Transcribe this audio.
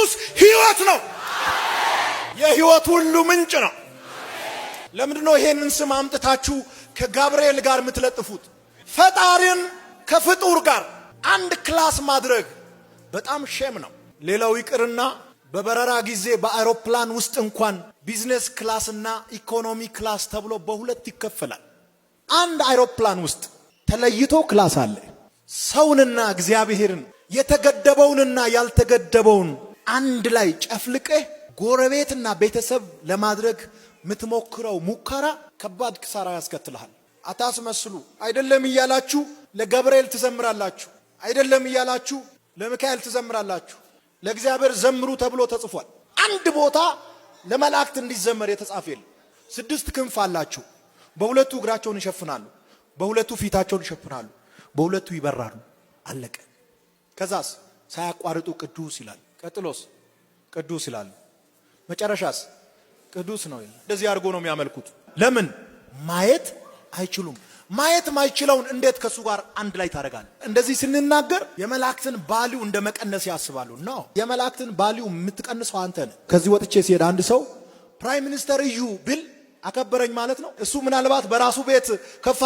ኢየሱስ ሕይወት ነው። የሕይወት ሁሉ ምንጭ ነው። ለምንድነው ይሄንን ስም አምጥታችሁ ከጋብርኤል ጋር የምትለጥፉት? ፈጣሪን ከፍጡር ጋር አንድ ክላስ ማድረግ በጣም ሼም ነው። ሌላው ይቅርና በበረራ ጊዜ በአውሮፕላን ውስጥ እንኳን ቢዝነስ ክላስ እና ኢኮኖሚ ክላስ ተብሎ በሁለት ይከፈላል። አንድ አውሮፕላን ውስጥ ተለይቶ ክላስ አለ። ሰውንና እግዚአብሔርን የተገደበውንና ያልተገደበውን አንድ ላይ ጨፍልቀህ ጎረቤትና ቤተሰብ ለማድረግ ምትሞክረው ሙከራ ከባድ ክሳራ ያስከትልሃል። አታስመስሉ። አይደለም እያላችሁ ለገብርኤል ትዘምራላችሁ፣ አይደለም እያላችሁ ለሚካኤል ትዘምራላችሁ። ለእግዚአብሔር ዘምሩ ተብሎ ተጽፏል። አንድ ቦታ ለመላእክት እንዲዘመር የተጻፈ የለም። 6 ክንፍ አላችሁ። በሁለቱ እግራቸውን ይሸፍናሉ፣ በሁለቱ ፊታቸውን ይሸፍናሉ፣ በሁለቱ ይበራሉ። አለቀ። ከዛስ ሳያቋርጡ ቅዱስ ይላል። ቀጥሎስ ቅዱስ ይላል። መጨረሻስ ቅዱስ ነው ይላል። እንደዚህ አድርጎ ነው የሚያመልኩት። ለምን? ማየት አይችሉም። ማየት ማይችለውን እንዴት ከሱ ጋር አንድ ላይ ታደርጋለህ? እንደዚህ ስንናገር የመላእክትን ቫልዩ እንደ መቀነስ ያስባሉ። ነው የመላእክትን ቫልዩ የምትቀንሰው አንተ ነህ። ከዚህ ወጥቼ ሲሄድ አንድ ሰው ፕራይም ሚኒስተር እዩ ቢል አከበረኝ ማለት ነው። እሱ ምናልባት በራሱ ቤት ከፋ